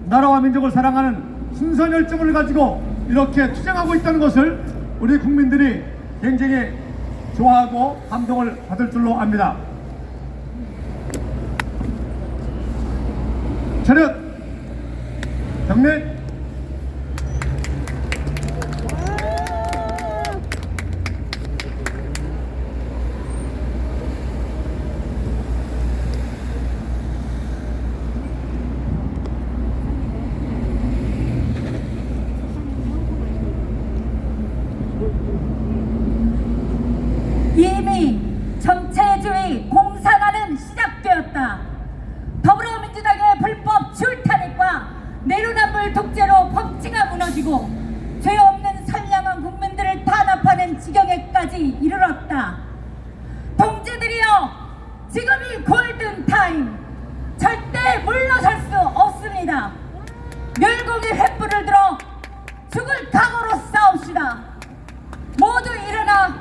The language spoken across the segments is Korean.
나라와 민족을 사랑하는 순수한 열정을 가지고 이렇게 투쟁하고 있다는 것을 우리 국민들이 굉장히 좋아하고 감동을 받을 줄로 압니다. 차렷! 경례! 이미 전체주의 공산화는 시작되었다. 더불어민주당의 불법 출타nik과 내로남불 독재로 법치가 무너지고 죄 없는 선량한 국민들을 탄압하는 지경에까지 이르렀다. 동지들이여, 지금이 골든타임. 절대 물러설 수 없습니다. 멸공의 횃불을 들어 죽을 각오로 싸웁시다. 모두 일어나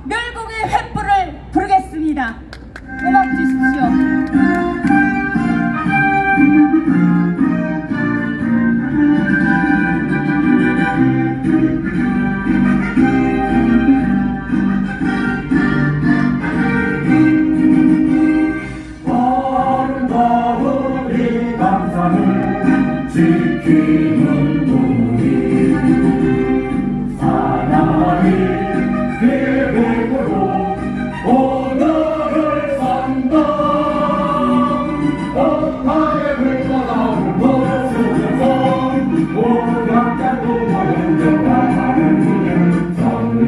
멸공의 횃불을 부르겠습니다. 음악 주십시오. 아름다운 이 강산을 지키는 우리 사나이 계획으로 오늘을 산다. 어파의 불바다를 벗으면서 오락가도 모든 데가하는 길을 성령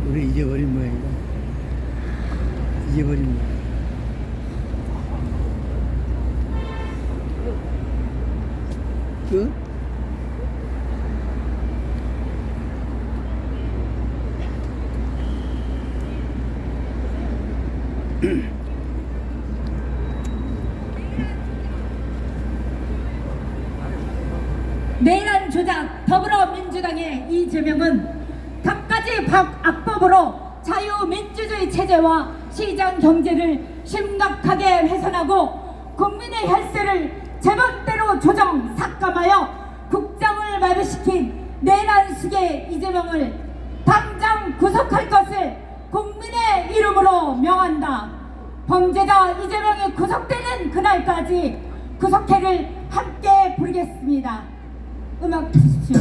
우리 잊어버린 모양이다. 잊어버린 모양. 끝? 내란 조작 더불어민주당의 이재명은 갖가지 악법으로 자유민주주의 체제와 시장 경제를 심각하게 훼손하고 국민의 혈세를 제멋대로 조정 삭감하여 국정을 마비시킨 내란숙의 이재명을 당장 구속할 것을 국민의 이름으로 명한다. 범죄자 이재명이 구속되는 그날까지 구속회를 함께 부르겠습니다. 음악 주십시오.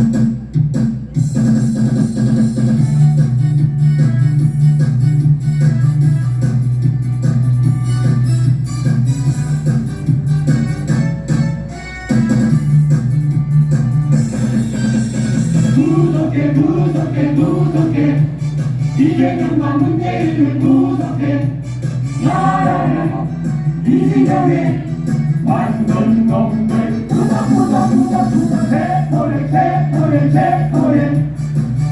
구속해 구속해 구속해 이재명과 문재인을 구속해 나라를 이재명의 완전 놈들 구속 체포해 체포해 체포해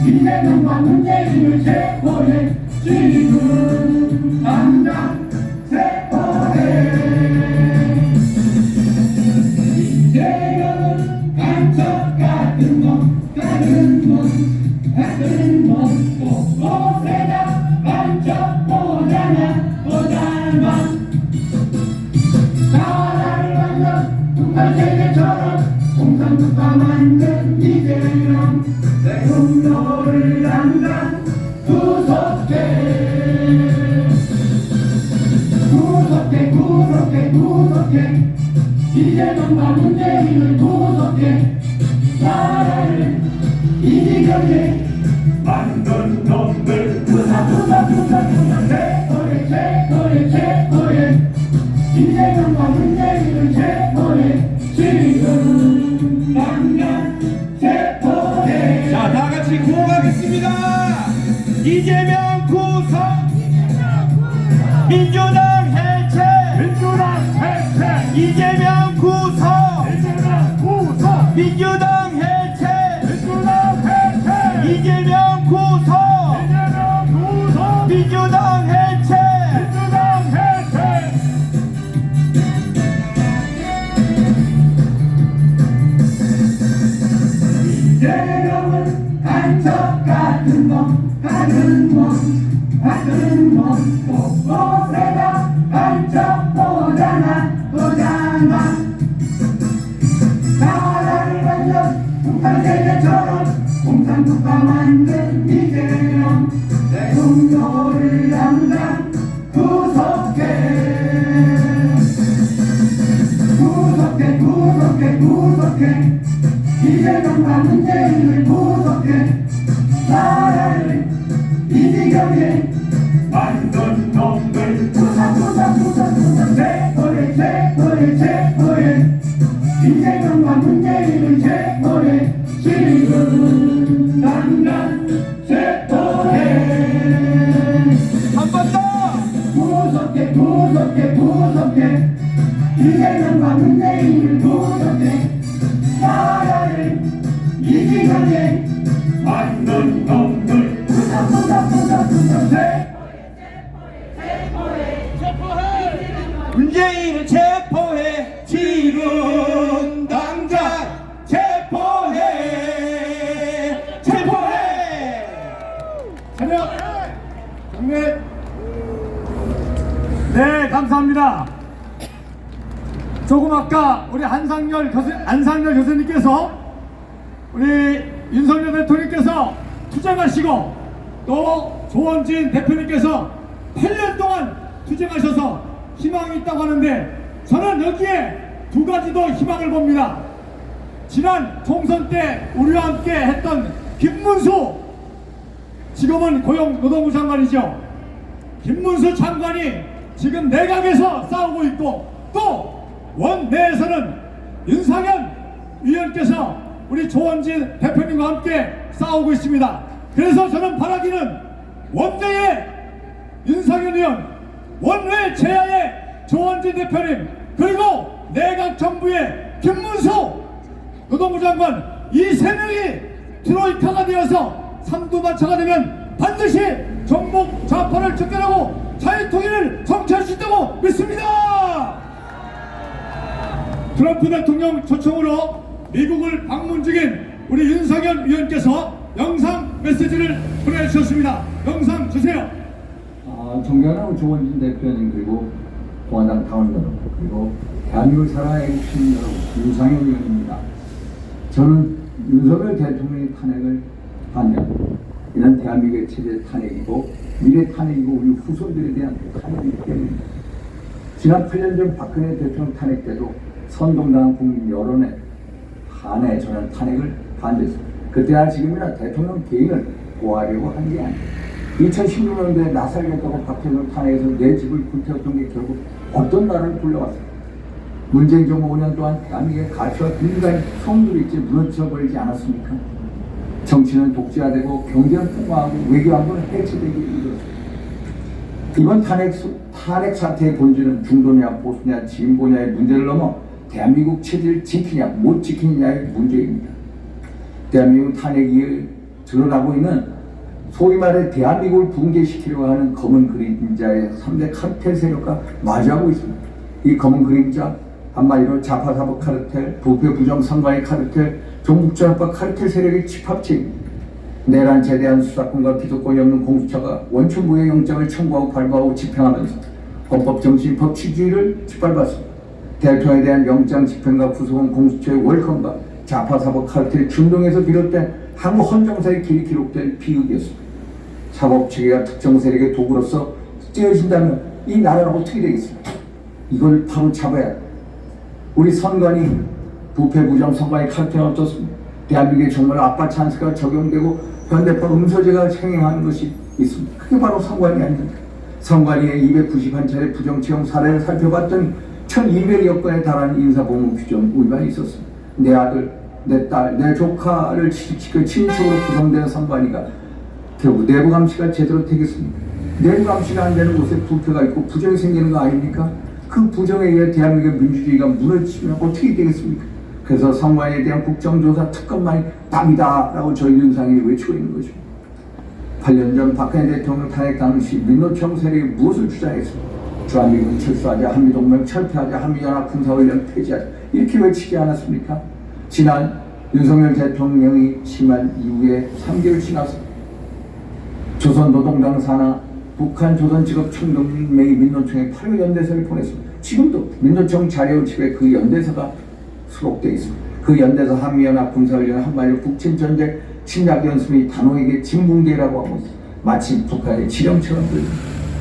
이재명과 문재인을 체포해 지금 당장 체포해 이재명은 간첩 같은 놈 같은 놈 곳곳에다 간첩 보잖아 나라를 완전 북한세계처럼 공산국가 만든 이재명 내 공로를 당장 구속해 구속해 이재명과 문재인을 구속해 나라를 이기게 만든 놈들 체포해 이재명과 문재인을 체포해 지금 당장 체포해 자, 다 같이 구호하겠습니다. 이재명 구속, 민주당 해체, 이재명 구속, 민주당 해체, 이재명 구속, 민주당 해체. 이재명은 간첩 같은 놈 곳곳에다 간첩 보잖아 나라를 완전 북한세계처럼 공산국가 만든 이재명 내 공로를 당장 구속해 이재명과 문재인을 구속해 나라를 이기게 만든 놈들 체포해 이재명과 문재인을 체포해 지금 당장 체포해 한 번 더. 구속해 이재명과 문재인을 구속해 나라를 이기게 만든 놈들 문재인을 체포해 지금 당장 체포해 차렷! 경례! 네, 감사합니다. 조금 아까 우리 안상열 교수님께서 우리 윤석열 대통령께서 투쟁하시고 또 조원진 대표님께서 8년 동안 투쟁하셔서 희망이 있다고 하는데 저는 여기에 두 가지도 희망을 봅니다. 지난 총선 때 우리와 함께 했던 김문수, 지금은 고용노동부 장관이죠. 김문수 장관이 지금 내각에서 싸우고 있고 또 원내에서는 윤상현 위원께서 우리 조원진 대표님과 함께 싸우고 있습니다. 그래서 저는 바라기는 원내의 윤상현 위원, 원외 제야의 조원진 대표님, 그리고 내각 정부의 김문수 노동부 장관, 이 세 명이 트로이카가 되어서 삼두마차가 되면 반드시 정복 좌파를 쫓겨나고 자유통일을 성취할 수 있다고 믿습니다. 트럼프 대통령 초청으로 미국을 방문 중인 우리 윤석열 위원께서 영상 메시지를 보내주셨습니다. 영상 주세요. 존경하는 조원진 대표님, 그리고 공화당 당원 여러분, 그리고 대한민국 사랑의 국민 여러분, 윤상현 의원입니다. 저는 윤석열 대통령의 탄핵을 반대합니다. 이는 대한민국의 체제 탄핵이고 미래 탄핵이고 우리 후손들에 대한 탄핵이기 때문입니다. 지난 8년 전 박근혜 대통령 탄핵 때도 선동당한 국민 여론에 반해 저는 탄핵을 반대했습니다. 그때나 지금이나 대통령 개인을 보호하려고 한 게 아닙니다. 2016년도에 나살겠다고 박근혜 탄핵에서 내 집을 불태웠던 게 결국 어떤 나라를 불러왔습니다. 문재인 정부 5년 동안 대한민국의 가치와 민주주의 성들이 있지 무너져버리지 않았습니까? 정치는 독재화되고 경제는 폭망하고 외교안보는 해체되기 이르렀습니다. 이번 탄핵 사태의 본질은 중도냐 보수냐 진보냐의 문제를 넘어 대한민국 체제를 지키냐 못 지키느냐의 문제입니다. 대한민국 탄핵이 드러나고 있는 소위 말해 대한민국을 붕괴시키려고 하는 검은 그림자의 3대 카르텔 세력과 마주하고 있습니다. 이 검은 그림자 한마디로 좌파사법 카르텔, 부패 부정 선관위 카르텔, 종북전합과 카르텔 세력의 집합체입니다. 내란죄에 대한 수사권과 기소권이 없는 공수처가 원천무효 영장을 청구하고 발부하고 집행하면서 헌법 정신 법치주의를 짓밟았습니다. 대통령에 대한 영장 집행과 구속은 공수처의 월권과 좌파사법 카르텔 준동에서 비롯된 한국 헌정사의 길이 기록된 비극이었습니다. 사법체계가 특정 세력의 도구로서 찌어진다면 이 나라는 어떻게 되겠습니까? 이걸 바로 잡아야 합니다. 우리 선관위 부패 부정 선관위 카르텔은 어떻습니까? 대한민국에 정말 아빠 찬스가 적용되고 현대법 음소제가 행행하는 것이 있습니다. 그게 바로 선관위 아닙니까? 선관위의 291차례 부정채용 사례를 살펴봤더니 1200여 건에 달하는 인사보험 규정 위반이 있었습니다. 내 아들, 내 딸, 내 조카를 친인척으로 구성된 선관위가 결국 내부 감시가 제대로 되겠습니까? 내부 감시가 안 되는 곳에 부패가 있고 부정이 생기는 거 아닙니까? 그 부정에 의해 대한민국의 민주주의가 무너지면 어떻게 되겠습니까? 그래서 선관위에 대한 국정조사 특검만이 답이다라고 저희 윤상현이 외치고 있는 거죠. 8년 전 박근혜 대통령 탄핵 당시 민노총 세력이 무엇을 주장했습니까? 주한미군 철수하자, 한미동맹 철폐하자, 한미연합 군사훈련 폐지하자 이렇게 외치지 않았습니까? 지난 윤석열 대통령이 취임한 이후에 3개월 지났습니다. 조선노동당 산하 북한 조선직업총동맹이 민노총에 8호 연대서를 보냈습니다. 지금도 민노총 자료집에 그 연대서가 수록되어 있습니다. 그 연대서 한미연합 군사훈련 한마디로 북침전쟁 침략연습이 단호하게 진붕대라고 하고 있습니다. 마치 북한의 지령처럼 들립니다.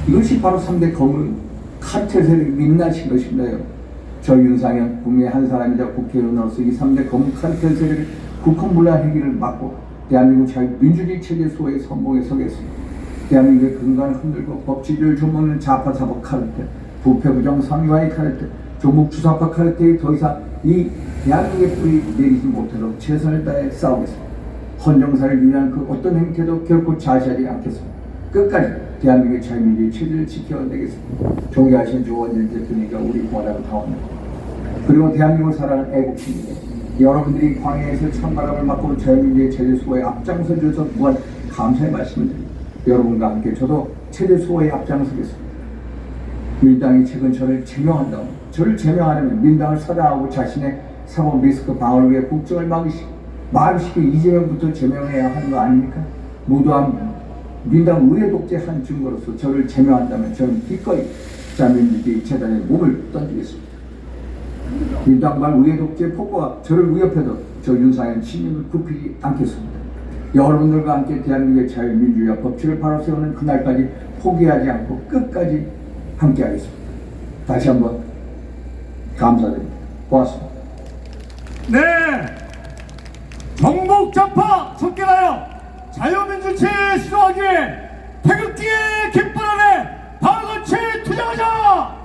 이것이 바로 3대 거물 카르텔 세력이 민낯인 것입니다. 저 윤상현 국민의 한 사람이자 국회의원으로서 이 3대 거물 카르텔 세력의 국헌문란 행위를 막고 대한민국 자유민주주의 체제 수호의 선봉에 서겠습니다. 대한민국의 근간을 흔들고 법치주의를 좀먹는 좌파사법 카르텔, 부패부정 선관위 카르텔, 조국주사파 카르텔이 더 이상 이 대한민국의 뿌리 내리지 못하도록 최선을 다해 싸우겠습니다. 헌정사를 위한 그 어떤 행태도 결코 자시하지 않겠습니다. 끝까지 대한민국의 자유민주주의 체제를 지켜내겠습니다. 존경하신 조원진 대표님과 우리 공화당 당원들, 그리고 대한민국을 사랑하는 애국시민들, 여러분들이 광야에서 찬바람을 맞고 자유민주주의 체제 수호에 앞장서 주셔서 무한 감사의 말씀을 드립니다. 여러분과 함께 저도 체제 수호에 앞장서겠습니다. 민당이 최근 저를 제명한다고, 저를 제명하려면 민당을 사당하고 자신의 사법 리스크 방어를 위해 국정을 막으시고 이재명부터 제명해야 하는 거 아닙니까? 무도한 민당 의회 독재 한 증거로서 저를 제명한다면 저는 기꺼이 자유민주주의 재단에 몸을 던지겠습니다. 민당발 의회 독재 폭거가 저를 위협해도 저 윤상현 신임을 굽히지 않겠습니다. 여러분들과 함께 대한민국의 자유민주주의와 법치를 바로 세우는 그날까지 포기하지 않고 끝까지 함께하겠습니다. 다시 한번 감사드립니다. 고맙습니다. 네, 정복좌파 섞여가요 자유민주주의 시도하기에 태극기의 깃발 아래 다같이 투쟁하자!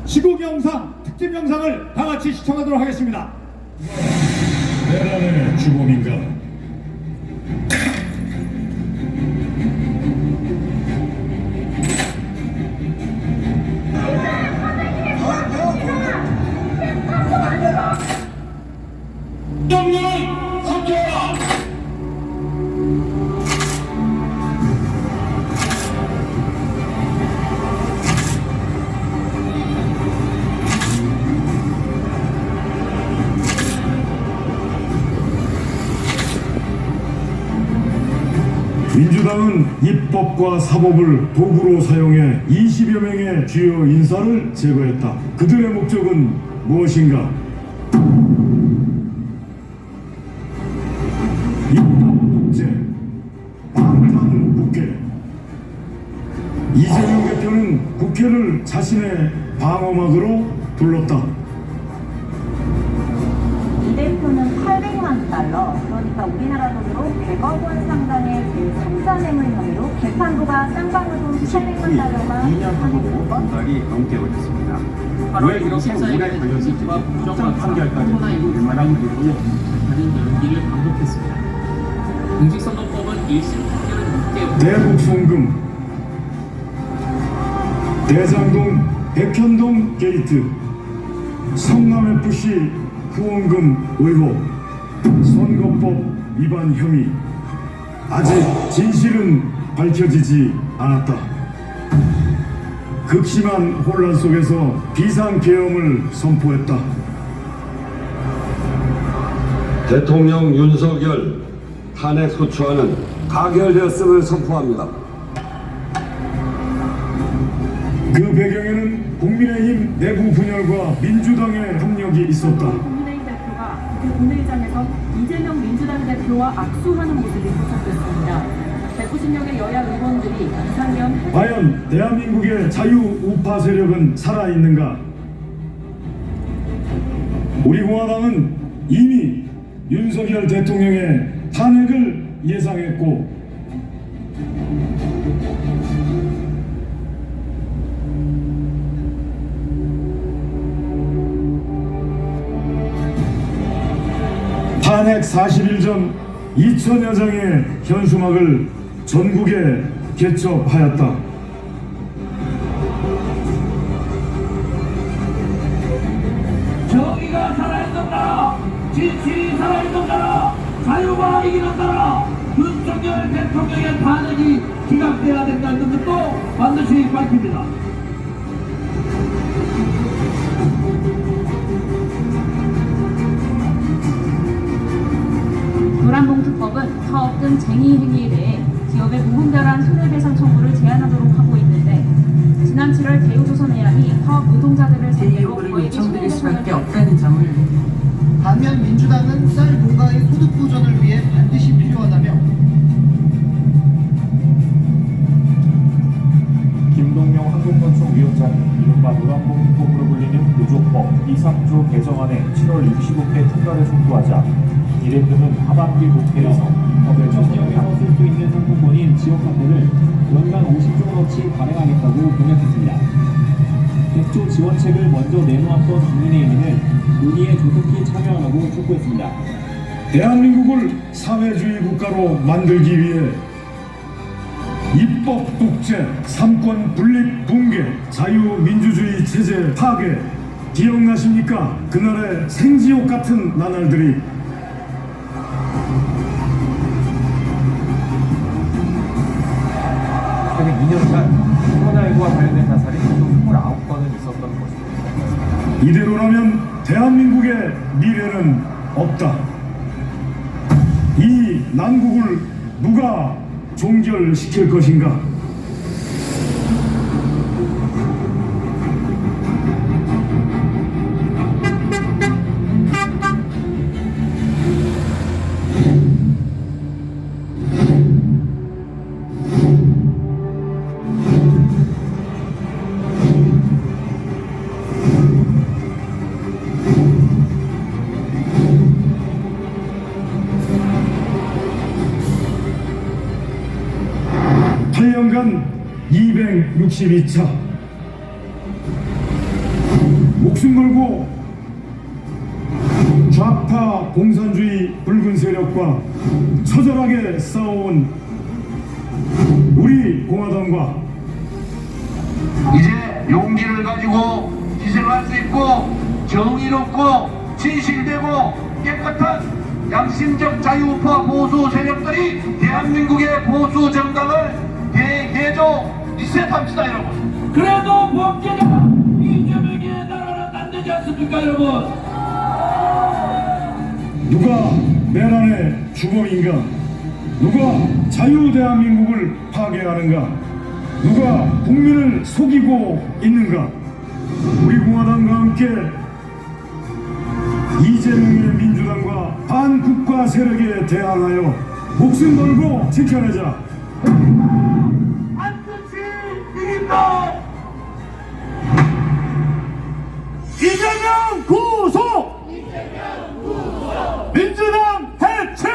시국 영상, 특집 영상을 다같이 시청하도록 하겠습니다. 내란의 주범인가? 민주당은 입법과 사법을 도구로 사용해 20여 명의 주요 인사를 제거했다. 그들의 목적은 무엇인가? 입법 독재, 방탄 국회. 이재명 대표는 국회를 자신의 방어막으로 불렀다. 이 대표는 800만 달러, 그러니까 우리나라 돈으로 100억 원 상당의 제3자 뇌물 혐의로 재판부가 쌍방울돈 800만 달러가 2년 5달이 넘게 걸렸습니다. 왜 이렇게 오래 걸렸을지와 부정 판결까지 얼마나 걸렸고 하는 연기를 반복했습니다. 공직선거법은 1심 판결은 6개월 대북 송금, 대장동, 백현동 게이트, 성남FC 후원금 의혹, 선거법 위반 혐의. 아직 진실은 밝혀지지 않았다. 극심한 혼란 속에서 비상계엄을 선포했다. 대통령 윤석열 탄핵 소추안은 가결되었음을 선포합니다. 그 배경에는 국민의힘 내부 분열과 민주당의 협력이 있었다. 국민의힘 대표가 국회의장에서 이재명 민주당 대표와 악수하는 모습이 포착됐습니다. 190명의 여야 의원들이 이상현 과연 대한민국의 자유 우파 세력은 살아있는가? 우리 공화당은 이미 윤석열 대통령의 탄핵을 예상했고 탄핵 40일 전 2천여 장의 현수막을 전국에 개첩하였다. 정의가 살아있는 나라, 진실이 살아있는 나라, 자유가 이기는 나라, 윤석열 대통령의 탄핵이 기각돼야 된다는 것도 반드시 밝힙니다. 노란봉투법은 사업 등 쟁의 행위에 대해 기업의 무분별한 손해배상 청구를 제한하도록 하고 있는데 지난 7월 대우조선해양이 사업 노동자들을 상대로 거액의 손해배상을 없다는 점을 반면 민주당은 쌀 농가의 소득 보전을 위해 반드시 필요하다며 김동영 한국노총위원장이 이른바 노란봉투법으로 불리는 노조법 2.3조 개정안에 7월 65회 통과를 촉구하자 이 대표는 하반기 국회에서 법의 전형에서 쓸 수 있는 상품권인 지역화폐를 연간 50조 원어치 발행하겠다고 공약했습니다. 100조 지원책을 먼저 내놓았던 국민의힘은 논의에 조속히 참여하라고 촉구했습니다. 대한민국을 사회주의 국가로 만들기 위해 입법 독재, 삼권 분립 붕괴, 자유민주주의 체제 파괴 기억나십니까? 그날의 생지옥 같은 나날들이. 최근 2년간 코로나19와 관련된 자살이 총 29건은 있었던 것입니다. 이대로라면 대한민국의 미래는 없다. 이 난국을 누가 종결시킬 것인가? 간 262차 목숨 걸고 좌파 공산주의 붉은 세력과 처절하게 싸워온 우리 공화당과 이제 용기를 가지고 희생할 수 있고 정의롭고 진실되고 깨끗한 양심적 자유우파 보수 세력들이 대한민국의 보수 정당을 대개조 리셋합시다 여러분. 그래도 범죄자 이재명의 나라는 안 되지 않습니까 여러분? 누가 내란의 주범인가? 누가 자유대한민국을 파괴하는가? 누가 국민을 속이고 있는가? 우리 공화당과 함께 이재명의 민주당과 반국가 세력에 대항하여 목숨 걸고 지켜내자. 반드시 이긴다. 이재명 구속! 민주당 해체!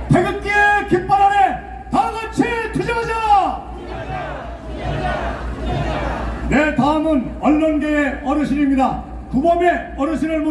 태극기의 깃발 아래 다 같이 투쟁하자! 네, 다음은 언론계의 어르신입니다. 구범의 어르신을 모시